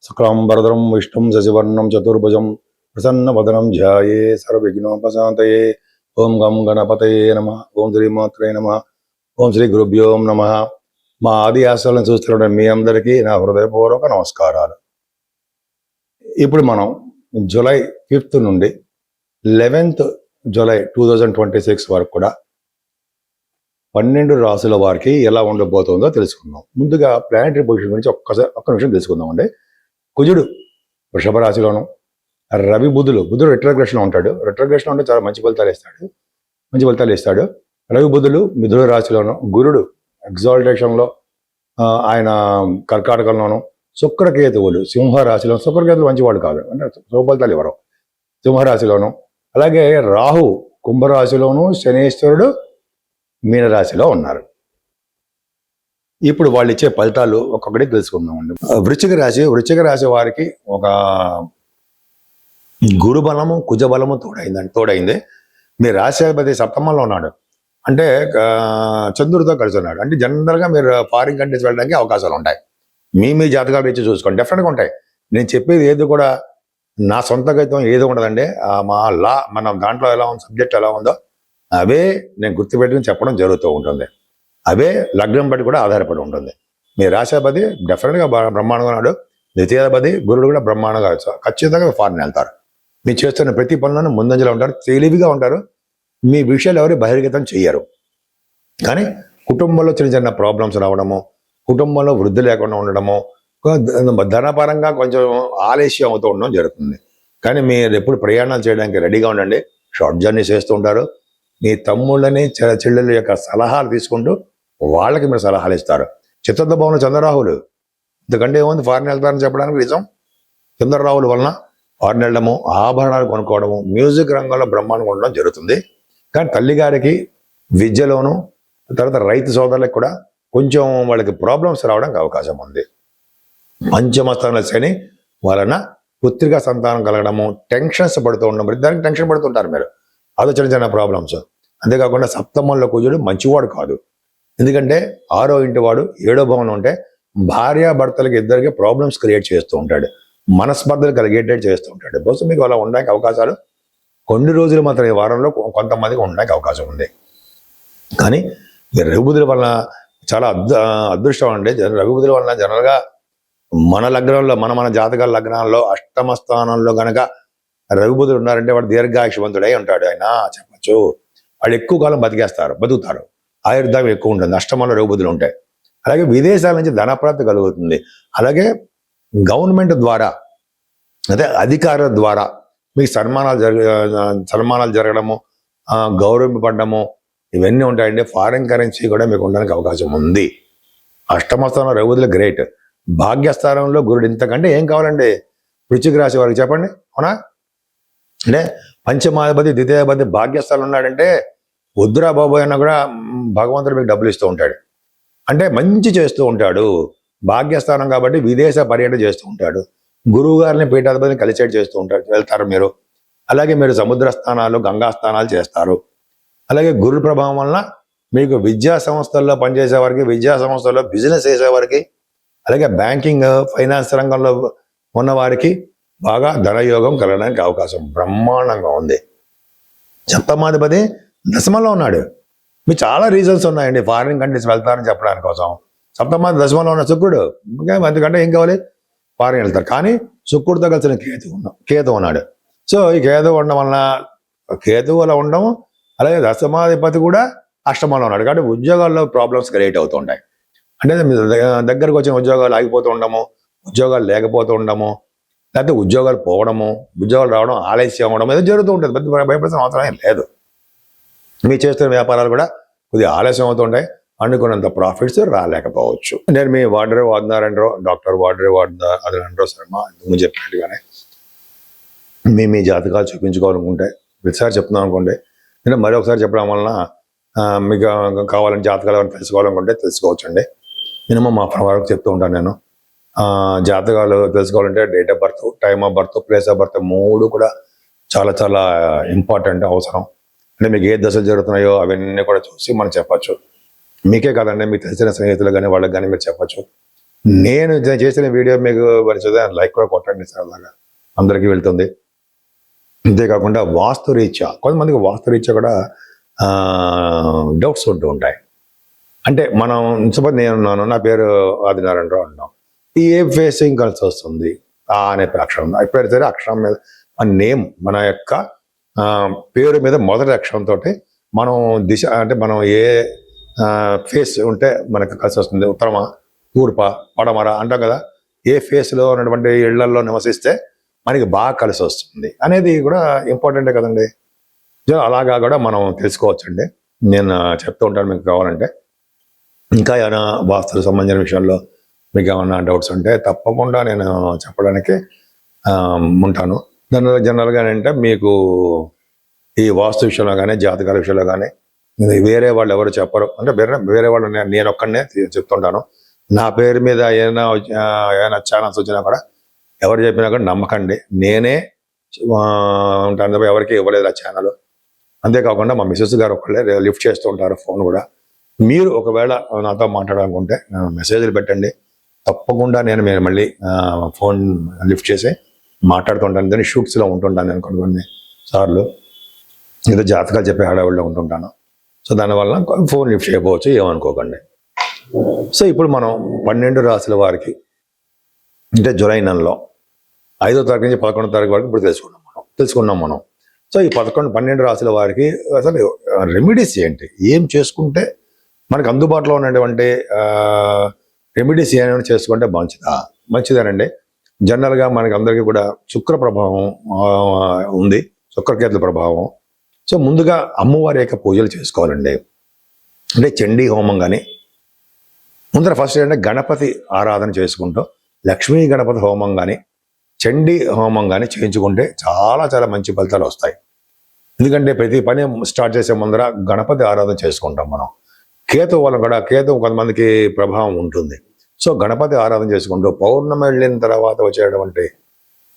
శుక్లాంబరధరం విష్ణుం శశివర్ణం చతుర్భుజం ప్రసన్నవదనం ధ్యాయే సర్వవిఘ్నోపశాంతయే. ఓం గం గణపతయే నమః. ఓం శ్రీమాత్రే నమః. ఓం శ్రీ గురుభ్యో నమః. మా ఆది ఆశలను చూస్తున్న మీ అందరికీ నా హృదయపూర్వక నమస్కారాలు. ఇప్పుడు మనం జూలై 5th నుండి 11th జూలై 2026 వరకు కూడా 12 రాసుల వారికి ఎలా ఉండబోతుందో తెలుసుకుందాం. ముందుగా ప్లానటరీ పొజిషన్ గురించి ఒక్క నిమిషం తెలుసుకుందాం అండి. కుజుడు వృషభ రాశిలోను, రవి బుధుడు రెట్రోగ్రెషన్ లో ఉంటాడు. రెట్రోగ్రెషన్ అంటే చాలా మంచి ఫలితాలు ఇస్తాడు. రవి బుధులు మిథున రాశిలోను, గురుడు ఎగ్జాల్టేషన్ లో ఆయన కర్కాటకంలోను, శుక్రకేతువులు సింహరాశిలో. శుక్రకేతువులు మంచివాడు కాదు, అంటే శుభఫలితాలు ఇవ్వరు. సింహరాశిలోను, అలాగే రాహు కుంభరాశిలోను, శనేశ్వరుడు మీనరాశిలో ఉన్నారు. ఇప్పుడు వాళ్ళు ఇచ్చే ఫలితాలు ఒక్కొక్కటి తెలుసుకుందామండి. వృశ్చిక రాశి వారికి ఒక గురు బలము కుజ బలము తోడైంది. మీ రాశ్యాధిపతి సప్తమంలో ఉన్నాడు, అంటే చంద్రుడితో కలిసి ఉన్నాడు. అంటే జనరల్గా మీరు ఫారిన్ కంట్రీస్ వెళ్ళడానికి అవకాశాలు ఉంటాయి. మీ జాతకాలు ఇచ్చి చూసుకోండి, డెఫినెట్గా ఉంటాయి. నేను చెప్పేది ఏది కూడా నా సొంత గైతం ఏది ఉండదండి. మన దాంట్లో ఎలా ఉంది, సబ్జెక్ట్ ఎలా ఉందో అవే నేను గుర్తుపెట్టుకుని చెప్పడం జరుగుతూ ఉంటుంది. అవే లగ్నం బట్టి కూడా ఆధారపడి ఉంటుంది. మీ రాశాధిపతి డెఫినెట్గా బ్రహ్మాండంగా ఉన్నాడు. ద్వితీయాధిపతి గురుడు కూడా బ్రహ్మాండంగా ఖచ్చితంగా ఫారిన్ వెళ్తారు. మీరు చేస్తున్న ప్రతి పనులను ముందంజలో ఉంటారు, తెలివిగా ఉంటారు. మీ విషయాలు ఎవరు బహిర్గతం చెయ్యరు. కానీ కుటుంబంలో చిన్న చిన్న ప్రాబ్లమ్స్ రావడము, కుటుంబంలో వృద్ధి లేకుండా ఉండడము, ధనపరంగా కొంచెం ఆలస్యం అవుతూ ఉండడం జరుగుతుంది. కానీ మీరు ఎప్పుడు ప్రయాణాలు చేయడానికి రెడీగా ఉండండి. షార్ట్ జర్నీ చేస్తూ ఉంటారు. మీ తమ్ముళ్ళని చెల్లెల యొక్క సలహాలు తీసుకుంటూ వాళ్ళకి మీరు సలహాలు ఇస్తారు. చతుర్థ భవనంలో చంద్రరాహులు, ఇంతకంటే ఏముంది, ఫారిన్ వెళ్తారని చెప్పడానికి నిజం. చంద్రరాహుల వలన ఫారిన్ వెళ్ళడము, ఆభరణాలు కొనుక్కోవడము, మ్యూజిక్ రంగంలో బ్రహ్మాండంగా ఉండడం జరుగుతుంది. కానీ తల్లిగారికి విద్యలోను, తర్వాత రైతు సోదరులకు కూడా కొంచెం వాళ్ళకి ప్రాబ్లమ్స్ రావడానికి అవకాశం ఉంది. పంచమస్థానంలో శని వలన పుత్రిక సంతానం కలగడము, టెన్షన్స్ పడుతూ ఉండడం, దానికి టెన్షన్ పడుతుంటారు మీరు. అదో చిన్న చిన్న ప్రాబ్లమ్స్. అంతేకాకుండా సప్తమంలో కుజుడు మంచివాడు కాదు. ఎందుకంటే 6వ ఇంటి వాడు 7వ భవనం ఉంటే భార్యాభర్తలకు ఇద్దరికి ప్రాబ్లమ్స్ క్రియేట్ చేస్తూ ఉంటాడు, మనస్పర్ధలు కలిగేటట్టు చేస్తూ ఉంటాడు. బహుశా మీకు అలా ఉండడానికి అవకాశాలు కొన్ని రోజులు మాత్రం ఈ వారంలో కొంతమందికి ఉండడానికి అవకాశం ఉంది. కానీ రవిబుధుల వలన చాలా అదృష్టం అండి. రవిబుధుల వలన జనరల్గా మన లగ్నంలో మన జాతకాల లగ్నాల్లో 8వ స్థానంలో గనక రవిబుధులు ఉన్నారంటే వాడు దీర్ఘాయుషవంతుడై ఉంటాడు. ఆయన చెప్పచ్చు, వాళ్ళు ఎక్కువ కాలం బతుకుతారు. ఆయుర్దాయం ఎక్కువ ఉంటుంది అష్టమంలో రవిబుధులు ఉంటాయి. అలాగే విదేశాల నుంచి ధనప్రాప్తి కలుగుతుంది. అలాగే గవర్నమెంట్ ద్వారా, అదే అధికారుల ద్వారా మీకు సన్మానాలు జరగడము, గౌరవింపబడము, ఇవన్నీ ఉంటాయండి. ఫారిన్ కరెన్సీ కూడా మీకు ఉండడానికి అవకాశం ఉంది. 8వ స్థానంలో రవిబుధులు గ్రేట్. భాగ్యస్థానంలో గురుడు, ఇంతకంటే ఏం కావాలండి వృశ్చిక రాశి వారికి చెప్పండి, అవునా? అంటే పంచమాధిపతి ద్వితీయాధిపతి భాగ్యస్థానం ఉన్నాడంటే వద్దురా బాబోయ్ అన్న కూడా భగవంతుడు మీకు డబ్బులు ఇస్తూ ఉంటాడు. అంటే మంచి చేస్తూ ఉంటాడు. భాగ్యస్థానం కాబట్టి విదేశ పర్యటన చేస్తూ ఉంటాడు. గురువు గారిని పీఠాధిపతిని కలిసేట్ చేస్తూ వెళ్తారు మీరు. అలాగే మీరు సముద్ర స్థానాలు, గంగా స్థానాలు చేస్తారు. అలాగే గురు ప్రభావం వలన మీకు విద్యా సంస్థల్లో పనిచేసే వారికి, విద్యా సంస్థల్లో బిజినెస్ చేసేవారికి, అలాగే బ్యాంకింగ్ ఫైనాన్స్ రంగంలో ఉన్నవారికి బాగా ధనయోగం కలగడానికి అవకాశం బ్రహ్మాండంగా ఉంది. సప్తమాధిపతి దశమంలో ఉన్నాడు. మీకు చాలా రీజన్స్ ఉన్నాయండి ఫారిన్ కంట్రీస్ వెళ్తారని చెప్పడానికి కోసం. సప్తమాది దశమంలో ఉన్న శుక్రుడు, అందుకంటే ఏం కావాలి, ఫారిన్ వెళ్తారు. కానీ శుక్రుడితో కలిసిన కేతు ఉన్నాడు. సో ఈ కేతు ఉండడం వలన, కేతు అలా ఉండడం, అలాగే దశమాధిపతి కూడా అష్టమంలో ఉన్నాడు. కాబట్టి ఉద్యోగాల్లో ప్రాబ్లమ్స్ క్రియేట్ అవుతూ ఉంటాయి. అంటే దగ్గరకు వచ్చిన ఉద్యోగాలు ఆగిపోతూ ఉండము, ఉద్యోగాలు లేకపోతూ ఉండము, లేకపోతే ఉద్యోగాలు పోవడము, ఉద్యోగాలు రావడం ఆలస్యం అవ్వడం ఏదో జరుగుతూ ఉంటుంది. పెద్ద భయపడాల్సిన అవసరం ఏం లేదు. మీరు చేస్తున్న వ్యాపారాలు కూడా కొద్దిగా ఆలస్యం అవుతుంటాయి, అనుకున్నంత ప్రాఫిట్స్ రాలేకపోవచ్చు. నేను మీ వాడరే వాడుతున్నారంటారో, డాక్టర్ వాడరే వాడుతున్నారు అదంటారో శర్మ, ఇంతకు చెప్పినట్టుగానే మీ జాతకాలు చూపించుకోవాలనుకుంటే, ప్రతిసారి చెప్తున్నాను అనుకోండి, నేను మరొకసారి చెప్పడం వలన మీకు కావాలని జాతకాలు ఏమైనా తెలుసుకోవాలనుకుంటే తెలుసుకోవచ్చండి. మినిమం హాఫ్ అన్ వరకు చెప్తూ ఉంటాను నేను. జాతకాలు తెలుసుకోవాలంటే date of birth, time of birth, place of birth 3 కూడా చాలా చాలా ఇంపార్టెంట్, అవసరం. అంటే మీకు ఏ దశలు జరుగుతున్నాయో అవన్నీ కూడా చూసి మనం చెప్పచ్చు. మీకే కాదండి, మీకు తెలిసిన స్నేహితులు కానీ వాళ్ళకి కానీ మీరు చెప్పచ్చు. నేను చేసిన వీడియో మీకు పరిచయం లైక్ కూడా కొట్టండి సార్, అలాగా అందరికీ వెళ్తుంది. అంతేకాకుండా వాస్తురీత్యా కొంతమందికి వాస్తురీత్యా కూడా డౌట్స్ ఉంటూ ఉంటాయి. అంటే మనం సపోజ్ నేనున్నాను, నా పేరు ఆదినారాయణరావు అంటున్నాం, ఏ ఫేసింగ్ కలిసి వస్తుంది అనే అక్షరం ఎప్పుడైతే సరే అక్షరం మీద మన నేమ్, మన యొక్క పేరు మీద మొదటి అక్షరంతో మనం దిశ, అంటే మనం ఏ ఫేస్ ఉంటే మనకు కలిసి వస్తుంది, ఉత్తరమా తూర్ప పడమర అంటాం కదా, ఏ ఫేస్లో ఉన్నటువంటి ఇళ్లల్లో నివసిస్తే మనకి బాగా కలిసి వస్తుంది అనేది కూడా ఇంపార్టెంటే కదండి. అలాగా కూడా మనం తెలుసుకోవచ్చండి. నేను చెప్తూ ఉంటాను మీకు కావాలంటే. ఇంకా ఏమైనా వాస్తులకు సంబంధించిన విషయంలో మీకు ఏమైనా డౌట్స్ ఉంటే తప్పకుండా నేను చెప్పడానికి ఉంటాను. జనరల్గా అంటే మీకు ఈ వాస్తు విషయంలో కానీ జాతకాల విషయంలో కానీ వేరే వాళ్ళు ఎవరు చెప్పరు, అంటే వేరే వాళ్ళు నేను ఒక్కడనే చెప్తుంటాను. నా పేరు మీద ఏమైనా ఛానల్స్ వచ్చినా కూడా ఎవరు చెప్పినా కూడా నమ్మకండి, నేనే ఉంటాను, ఎవరికి ఇవ్వలేదు ఆ ఛానల్. అంతేకాకుండా మా మిస్సెస్ గారు ఒకళ్ళే లిఫ్ట్ చేస్తూ ఉంటారు ఫోన్ కూడా. మీరు ఒకవేళ నాతో మాట్లాడాలనుకుంటే మెసేజ్లు పెట్టండి, తప్పకుండా నేను మళ్ళీ ఫోన్ లిఫ్ట్ చేసి మాట్లాడుతుంటాను. దాన్ని షూట్స్లో ఉంటుంటాను నేను కొన్ని సార్లు, ఏదో జాతకాలు చెప్పే హడావుల్లో ఉంటుంటాను. సో దానివల్ల ఫోన్ లిఫ్ట్ చేయకపోవచ్చు, ఏమనుకోకండి. సో ఇప్పుడు మనం 12 రాశుల వారికి, అంటే జూలై నెలలో 5వ తారీఖు నుంచి 11వ తారీఖు వరకు ఇప్పుడు తెలుసుకున్నాం మనం. సో ఈ 12 రాశుల వారికి అసలు రెమెడీస్ ఏంటి, ఏం చేసుకుంటే మనకు అందుబాటులో ఉన్నటువంటి రెమెడీస్ ఏమైనా చేసుకుంటే మంచిదేనండి. జనరల్గా మనకి అందరికీ కూడా శుక్ర ప్రభావం ఉంది, శుక్రకేతుల ప్రభావం. సో ముందుగా అమ్మవారి యొక్క పూజలు చేసుకోవాలండి. అంటే చండీ హోమం కానీ, ముందర ఫస్ట్ ఏంటంటే గణపతి ఆరాధన చేసుకుంటూ లక్ష్మీ గణపతి హోమం కానీ చండీ హోమం కానీ చేయించుకుంటే చాలా చాలా మంచి ఫలితాలు వస్తాయి. ఎందుకంటే ప్రతి పని స్టార్ట్ చేసే ముందర గణపతి ఆరాధన చేసుకుంటాం మనం. కేతు వల్ల కూడా కొంతమందికి ప్రభావం ఉంటుంది. సో గణపతి ఆరాధన చేసుకుంటూ పౌర్ణమి వెళ్ళిన తర్వాత వచ్చేటువంటి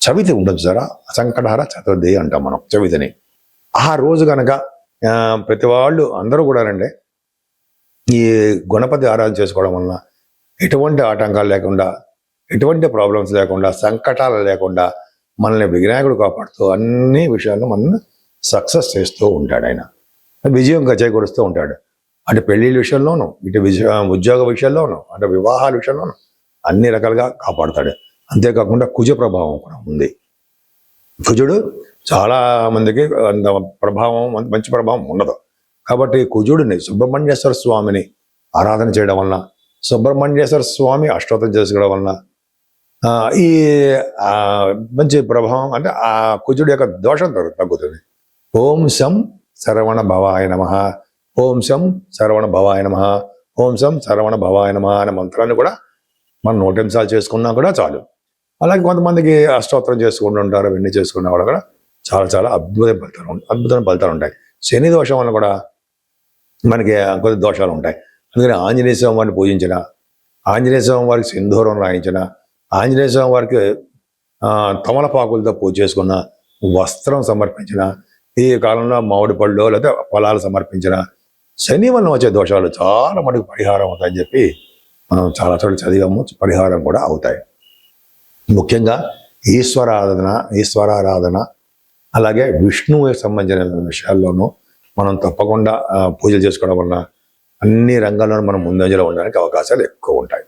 చవితి ఉంటుంది సారా, సంకటహర చతుర్థి అంటాం మనం చవితిని. ఆ రోజు కనుక ప్రతి వాళ్ళు అందరూ కూడా రండి ఈ గణపతి ఆరాధన చేసుకోవడం వలన ఎటువంటి ఆటంకాలు లేకుండా, ఎటువంటి ప్రాబ్లమ్స్ లేకుండా, సంకటాలు లేకుండా మనల్ని వినాయకుడు కాపాడుతూ అన్ని విషయాల్లో మనల్ని సక్సెస్ చేస్తూ ఉంటాడు. ఆయన విజయం చేకూరుస్తూ ఉంటాడు. అంటే పెళ్లిళ్ళ విషయంలోనూ, ఇటు ఉద్యోగ విషయంలోనూ, అంటే వివాహాల విషయంలోనూ అన్ని రకాలుగా కాపాడుతాడు. అంతేకాకుండా కుజ ప్రభావం కూడా ఉంది. కుజుడు చాలా మందికి మంచి ప్రభావం ఉండదు. కాబట్టి కుజుడిని, సుబ్రహ్మణ్యేశ్వర స్వామిని ఆరాధన చేయడం వలన, సుబ్రహ్మణ్యేశ్వర స్వామి అష్టోత్తరం చేసుకోవడం వలన ఈ మంచి ప్రభావం, అంటే ఆ కుజుడి యొక్క దోషం తగ్గుతుంది. ఓం శం శరవణ భవాయ నమః, ఓం శం శరవణ భవాయ నమః, ఓం శం శరవణ భవాయ నమః అనే మంత్రాన్ని కూడా మనం 100 నిమిషాలు చేసుకున్నా కూడా చాలు. అలాగే కొంతమందికి అష్టోత్తరం చేసుకుంటూ ఉంటారు, అవన్నీ చేసుకున్న వాళ్ళు కూడా చాలా చాలా అద్భుతమైన ఫలితాలు ఉంటాయి. శని దోషం వల్ల కూడా మనకి కొద్ది దోషాలు ఉంటాయి. అందుకని ఆంజనేయ స్వామి వారిని పూజించిన, ఆంజనేయ స్వామి వారికి సింధూరం రాయించిన, ఆంజనేయ స్వామి వారికి తమలపాకులతో పూజ చేసుకున్న, వస్త్రం సమర్పించిన, ఈ కాలంలో మామిడి పళ్ళు లేదా ఫలాలు సమర్పించిన, శని వలన వచ్చే దోషాలు చాలా మటుకు పరిహారం అవుతాయని చెప్పి మనం చాలా చోట్ల చదివాము, పరిహారం కూడా అవుతాయి. ముఖ్యంగా ఈశ్వరారాధన అలాగే విష్ణువుకి సంబంధించిన విషయాల్లోనూ మనం తప్పకుండా పూజలు చేసుకోవడం వలన అన్ని రంగాల్లోనూ మనం ముందంజలో ఉండడానికి అవకాశాలు ఎక్కువ ఉంటాయి.